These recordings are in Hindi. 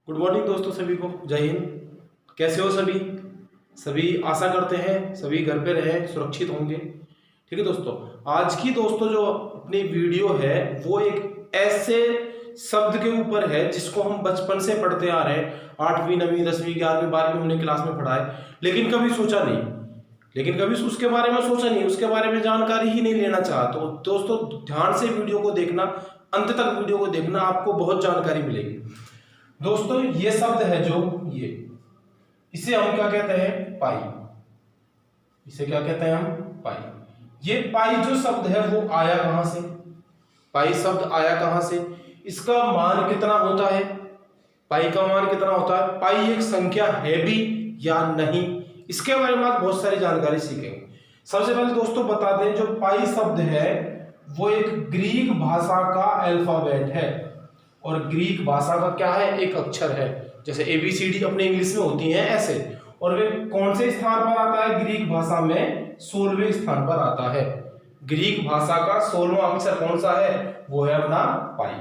गुड मॉर्निंग दोस्तों, सभी को जय हिंद। कैसे हो सभी? सभी आशा करते हैं सभी घर पे रहे, सुरक्षित होंगे। ठीक है दोस्तों, आज की दोस्तों जो अपनी वीडियो है वो एक ऐसे शब्द के ऊपर है जिसको हम बचपन से पढ़ते आ रहे हैं। 8वीं 9वीं 10वीं 11वीं 12वीं हमने क्लास में पढ़ा है, लेकिन कभी उसके बारे में सोचा नहीं, उसके बारे में जानकारी ही नहीं लेना चाहा। तो दोस्तों ध्यान से वीडियो को देखना, अंत तक वीडियो को देखना, आपको बहुत जानकारी मिलेगी। दोस्तों ये शब्द है जो इसे हम क्या कहते हैं? पाई। इसे क्या कहते हैं हम? पाई। ये पाई जो शब्द है वो आया कहां से? पाई शब्द आया कहां से? इसका मान कितना होता है? पाई का मान कितना होता है? पाई एक संख्या है भी या नहीं, इसके बारे में आप बहुत सारी जानकारी सीखेंगे। सबसे पहले दोस्तों बता दें, जो पाई शब्द है वो एक ग्रीक भाषा का अल्फाबेट है। और ग्रीक भाषा का क्या है? एक अक्षर है। जैसे ABCD अपने इंग्लिश में होती हैं ऐसे। और वे कौन से स्थान पर आता है? ग्रीक भाषा में 16वें स्थान पर आता है। ग्रीक भाषा का 16वां अक्षर कौन सा है? वो है अपना पाई।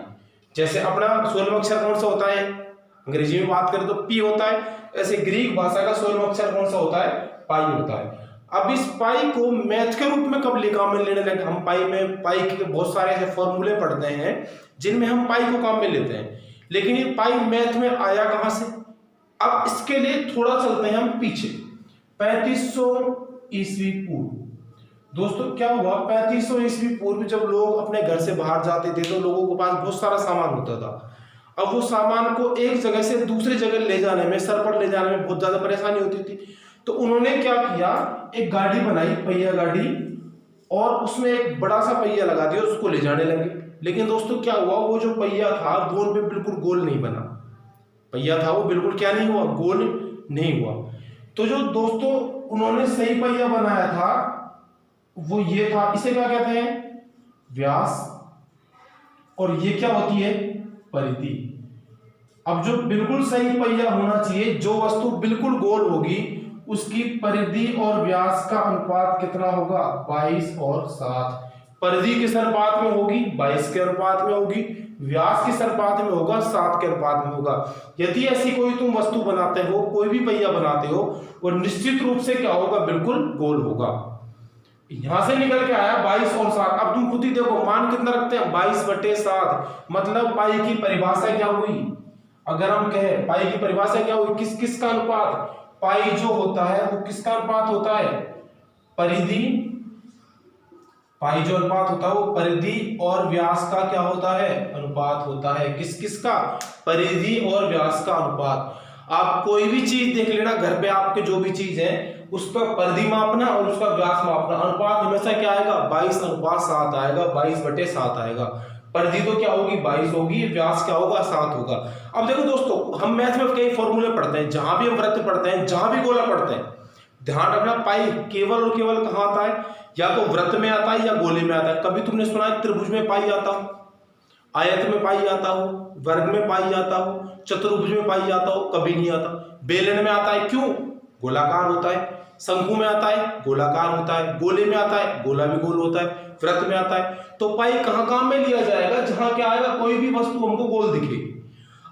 जैसे अपना 16वां अक्षर कौन सा होता है? अंग्रेजी में बात करें तो P होता है। ऐसे ग्रीक भाषा का 16वां अक्षर कौन सा होता है? पाई होता है। अब इस पाई को मैथ के रूप में कब काम में लेने लगे? हम पाई के बहुत सारे ऐसे फॉर्मूले पढ़ते हैं जिनमें हम पाई को काम में लेते हैं, लेकिन ये पाई मैथ में आया कहां से? अब इसके लिए थोड़ा चलते हैं हम पीछे। 3500 ईस्वी पूर्व। दोस्तों क्या हुआ? 3500 ईस्वी पूर्व जब लोग अपने घर से बाहर जाते थे तो लोगों के पास बहुत सारा सामान होता था। अब वो सामान को एक जगह से दूसरी जगह ले जाने में, सर पर ले जाने में बहुत ज्यादा परेशानी होती थी। तो उन्होंने क्या किया, एक गाड़ी बनाई, पहिया गाड़ी, और उसमें एक बड़ा सा पहिया लगा दिया, उसको ले जाने लगे। लेकिन दोस्तों क्या हुआ, वो जो पहिया था वो उन पे बिल्कुल गोल नहीं बना। पहिया था वो बिल्कुल क्या नहीं हुआ? गोल नहीं हुआ। तो जो दोस्तों उन्होंने सही पहिया बनाया था वो ये था। इसे क्या कहते हैं? व्यास। और ये क्या होती है? परिधि। अब जो बिल्कुल सही पहिया होना चाहिए, जो वस्तु बिल्कुल गोल होगी, उसकी परिधि और व्यास का अनुपात कितना होगा? 22 और 7। परिधि किस अनुपात में होगी? 22 के अनुपात में होगी। व्यास किस अनुपात में होगा? 7 के अनुपात में होगा। यदि ऐसी कोई तुम वस्तु बनाते हो, कोई भी पहिया बनाते हो, वो निश्चित रूप से क्या होगा? बिल्कुल गोल होगा। यहां से निकल के आया 22 और 7। अब तुम खुद ही देखो मान कितना रखते हैं? 22/7। मतलब पाई की परिभाषा क्या हुई? अगर हम कहें पाई की परिभाषा क्या हुई? किस का अनुपात? पाई जो होता है वो किसका अनुपात होता है? परिधि। पाई जो अनुपात होता है वो परिधि और व्यास का क्या होता है? अनुपात होता है। किसका? परिधि और व्यास का अनुपात। आप कोई भी चीज देख लेना घर पे, आपके जो भी चीज है उसका परिधि मापना और उसका व्यास मापना। अनुपात हमेशा क्या आएगा? 22/7 आएगा, 22/7 आएगा। परिधि तो क्या होगी? 22 होगी, व्यास क्या होगा? 7 होगा। अब देखो दोस्तों, हम मैथ में कई फॉर्मूले पढ़ते हैं, जहां भी हम वृत्त पढ़ते हैं, जहां भी गोला पढ़ते हैं, ध्यान रखना पाई केवल और केवल कहां आता है? या तो वृत्त में आता है या गोले में आता है। कभी तुमने सुना है त्रिभुज में पाई आता हो, आयत में पाई आता हो, वर्ग में पाई आता हो, चतुर्भुज में पाई आता हो? कभी नहीं आता। बेलन में आता है, क्यों? गोलाकार होता है। शंकु में आता है, गोलाकार होता है। गोले में आता है, गोला भी गोल होता है। वृत्त में आता है। तो पाई कहां काम में लिया जाएगा? जहां क्या आएगा? कोई भी वस्तु हमको गोल दिखेगी।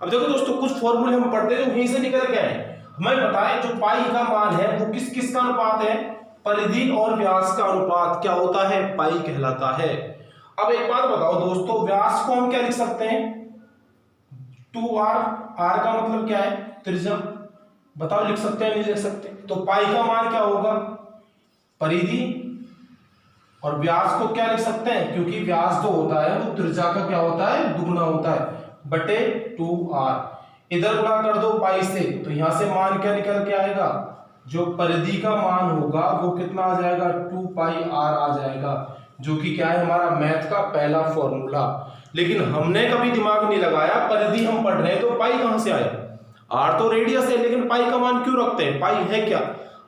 अब देखो दोस्तों, कुछ फॉर्मूले हम पढ़ते हैं जो वहीं से निकल के आए। हमें बताएं जो पाई का मान है वो किस का अनुपात है? परिधि और व्यास का अनुपात क्या होता है? पाई कहलाता है। अब एक बात बताओ दोस्तों, व्यास को हम क्या लिख सकते हैं? 2r। r का मतलब क्या है? त्रिज्या। बताओ लिख सकते हैं नहीं लिख सकते? तो पाई का मान क्या होगा? परिधि। और व्यास को क्या लिख सकते हैं? क्योंकि व्यास जो होता है वो त्रिज्या का क्या होता है? दुगुना होता है, बटे 2r। इधर गुणा कर दो पाई से, तो यहां से मान क्या निकल के आएगा? जो परिधि का मान होगा वो कितना आ जाएगा? 2πr आ जाएगा, जो कि क्या है? हमारा मैथ का पहला फॉर्मूला। लेकिन हमने कभी दिमाग नहीं लगाया, परिधि हम पढ़ रहे हैं तो पाई कहां से आया? r तो रेडियस है, लेकिन पाई का मान क्यों रखते हैं? पाई है क्या?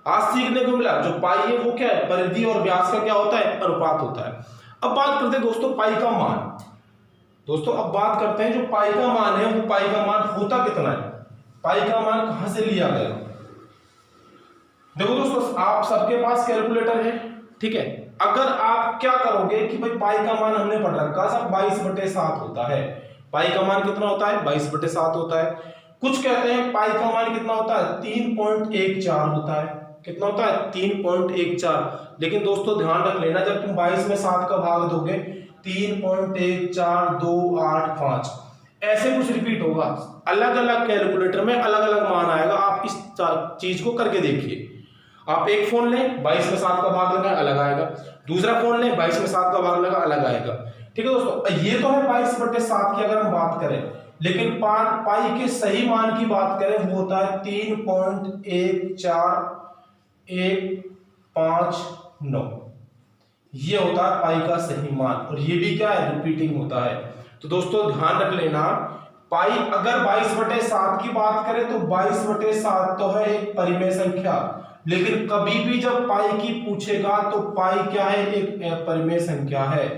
आज सीखने को मिला, जो पाई है वो क्या है? परिधि और व्यास का क्या होता है? अनुपात होता है। अब बात करते हैं दोस्तों पाई का मान। दोस्तों अब बात करते हैं जो पाई का मान है वो पाई का मान होता कितना है? पाई का मान कहां से लिया गया? देखो दोस्तों, आप सबके पास कैलकुलेटर है, ठीक है। अगर आप क्या करोगे कि भाई पाई का मान हमने पढ़ रखा, सब 22/7 होता है। पाई का मान कितना होता है? 22/7 होता है। कुछ कहते हैं पाई का मान कितना होता है 3.14 होता है। कितना होता है 3.14। लेकिन दोस्तों ध्यान रख लेना, जब तुम 22 में 7 का भाग दोगे 3.14285 ऐसे कुछ रिपीट होगा। अलग अलग कैलकुलेटर में अलग अलग मान आएगा। आप इस चीज को करके देखिए। आप एक फोन लें 22 में 7 का भाग लगाएं अलग आएगा, दूसरा फोन लें 22 में 7 का भाग लगा अलग आएगा। ठीक है दोस्तों, ये तो है 22/7 की अगर हम बात करें, लेकिन पाई के सही मान की बात करें वो होता है 3.14159। ये होता है पाई का सही मान, और ये भी क्या है रिपीटिंग होता है। तो दोस्तों ध्यान रख लेना, पाई अगर 22/7 की बात करें तो 22/7 तो है एक परिमेय संख्या, लेकिन कभी भी जब पाई की पूछेगा तो पाई क्या है एक अपरिमेय संख्या है।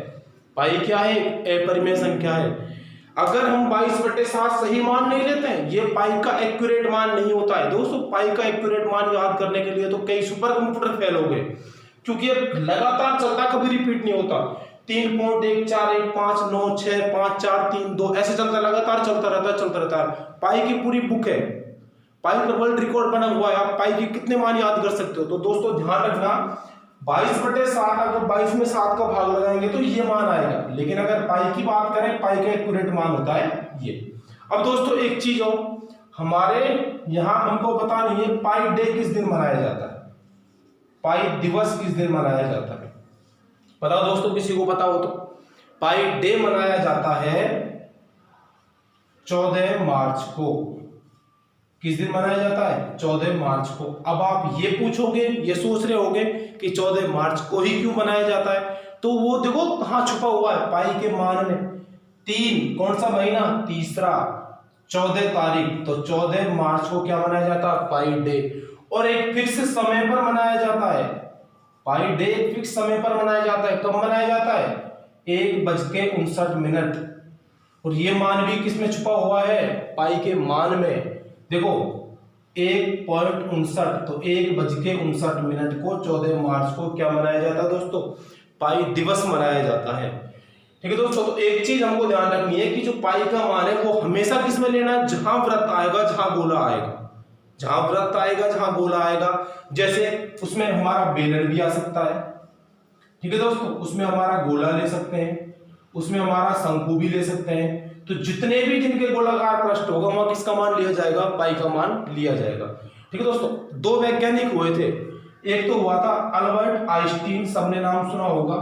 पाई क्या है एक अपरिमेय संख्या है। अगर हम 22/7 सही मान नहीं लेते हैं, ये पाई का एक्यूरेट मान नहीं होता है। दोस्तों पाई का एक्यूरेट मान याद करने के लिए तो कई सुपर कंप्यूटर फेल हो गए, क्योंकि ये लगातार चलता, कभी रिपीट नहीं होता। 3.141596543 ऐसे चलता, लगातार चलता रहता है। पाई की पूरी बुक है, पाई का वर्ल्ड रिकॉर्ड बना हुआ है। आप पाई के कितने मान याद कर सकते हो। तो दोस्तों ध्यान रखना, 22/7 अगर 22 में 7 का भाग लगाएंगे तो ये मान आएगा, लेकिन अगर पाई की बात करें पाई का एक्यूरेट मान होता है ये। अब दोस्तों एक चीज हो, हमारे यहां हमको पता नहीं है पाई डे किस दिन मनाया जाता है, पाई दिवस किस दिन मनाया जाता है। बताओ दोस्तों, किसी को पता हो तो। पाई डे मनाया जाता है 14 मार्च को। किस दिन मनाया जाता है 14 मार्च को। अब आप ये पूछोगे, ये सोच रहे होगे कि 14 मार्च को ही क्यों मनाया जाता है, तो वो देखो कहां छुपा हुआ है पाई के मान में। 3 कौन सा महीना, तीसरा, 14 तारीख, तो 14 मार्च को क्या मनाया जाता है पाई डे। और एक फिक्स समय पर मनाया जाता है पाई डे, एक फिक्स समय पर मनाया जाता है। कब मनाया जाता है 1:59। और ये मान भी किसमें छुपा हुआ है पाई के मान में। देखो 1.59, तो 1:59 को 14 मार्च को क्या मनाया जाता है दोस्तों, पाई दिवस मनाया जाता है। ठीक है दोस्तों, तो एक चीज हमको ध्यान रखनी है कि जो पाई का मान है वो हमेशा किस में लेना है, जहां वृत्त आएगा जहां गोला आएगा, जहां वृत्त आएगा जहां गोला आएगा। जैसे उसमें हमारा बेलन भी आ सकता है, ठीक है दोस्तों, उसमें हमारा गोला ले सकते हैं, उसमें हमारा शंकु भी ले सकते हैं। तो जितने भी जिनके गोलाकार पृष्ठ होगा वहां किसका मान लिया जाएगा, पाई का मान लिया जाएगा। ठीक है दोस्तों, 2 वैज्ञानिक हुए थे, एक तो हुआ था अल्बर्ट आइंस्टीन, सबने नाम सुना होगा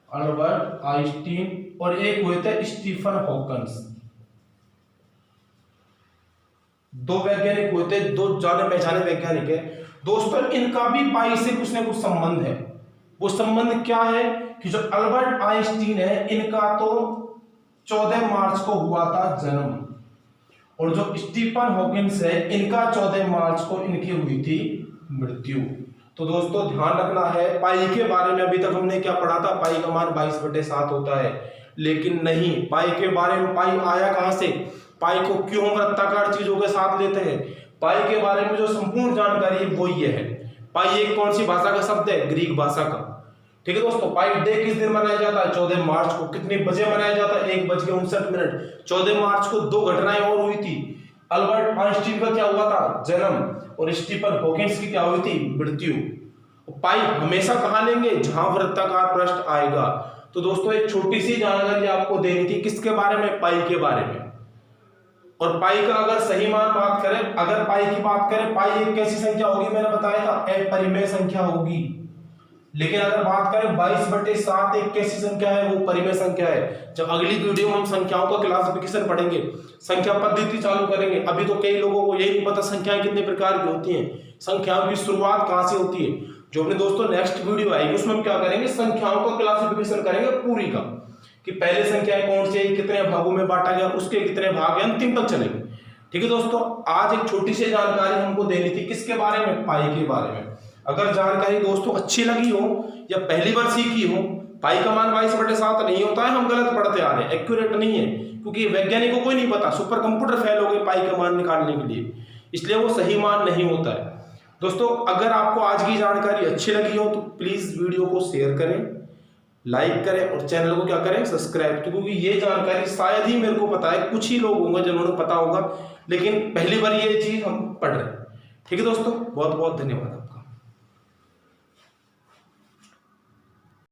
अल्बर्ट आइंस्टीन, और एक हुए थे स्टीफन हॉकिंस। 2 वैज्ञानिक हुए थे, 2 जाने पहचाने वैज्ञानिक है दोस्तों। इनका भी पाई से कुछ ना कुछ संबंध है। वो संबंध क्या है कि जो अल्बर्ट आइंस्टीन है इनका तो 14 मार्च को हुआ था जन्म, और जो स्टीफन हॉकिंस है इनका 14 मार्च को इनकी हुई थी मृत्यु। तो दोस्तों ध्यान रखना है, पाई के बारे में अभी तक हमने क्या पढ़ा था, पाई का मान 22/7 होता है, लेकिन नहीं, पाई के बारे में, पाई आया कहां से, पाई को क्यों हम वृत्ताकार चीजों के साथ लेते हैं, पाई के बारे में जो संपूर्ण जानकारी है वो ये है। पाई एक कौन सी भाषा का शब्द है, ग्रीक भाषा का। ठीक है दोस्तों, पाई डे किस दिन मनाया जाता है 14 मार्च को। कितने बजे मनाया जाता है 1:59। 14 मार्च को 2 घटनाएं और हुई थी। अल्बर्ट आइंस्टीन का क्या हुआ था जन्म, और स्टीफन हॉकिंस की क्या हुई थी मृत्यु। पाई हमेशा कहां लेंगे, जहां वृत्ताकार पृष्ठ आएगा। तो दोस्तों एक छोटी सी जानकारी आपको देनी थी, किसके बारे में, पाई के बारे में। और पाई का अगर सही मान बात करें, अगर पाई की बात करें, पाई एक कैसी संख्या होगी, मैंने बताया था अपरिमेय संख्या होगी। लेकिन अगर बात करें 22/7 एक कैसी संख्या है, वो परिमेय संख्या है। जब अगली वीडियो में हम संख्याओं का क्लासिफिकेशन पढ़ेंगे, संख्या पद्धति चालू करेंगे। अभी तो कई लोगों को यही नहीं पता संख्याएं कितने प्रकार की होती हैं, संख्याओं की शुरुआत कहां से होती है। जो अपने दोस्तों नेक्स्ट वीडियो आएगी उसमें हम क्या करेंगे, संख्याओं का क्लासिफिकेशन करेंगे पूरी का, कि पहले संख्याएं कौन सी है, कितने भागों में बांटा गया, उसके कितने भाग हैं, अंतिम तक चलेंगे। ठीक है दोस्तों, आज एक छोटी सी जानकारी हमको देनी थी, किसके बारे में, पाई के बारे में। अगर जानकारी दोस्तों अच्छी लगी हो या पहली बार सीखी हो, पाई का मान 22/7 नहीं होता है, हम गलत पढ़ते आ रहे हैं, एक्यूरेट नहीं है, क्योंकि वैज्ञानिकों को कोई नहीं पता, सुपर कंप्यूटर फेल हो गए पाई का मान निकालने के लिए, इसलिए वो सही मान नहीं होता है। दोस्तों अगर आपको आज की जानकारी अच्छी लगी हो तो प्लीज वीडियो को शेयर करें, लाइक करें और चैनल को क्या करें, सब्सक्राइब। क्योंकि ये जानकारी शायद ही मेरे को पता है, कुछ ही लोग होंगे जिन्होंने पता होगा, लेकिन पहली बार ये चीज हम पढ़ रहे हैं। ठीक है दोस्तों, बहुत बहुत धन्यवाद।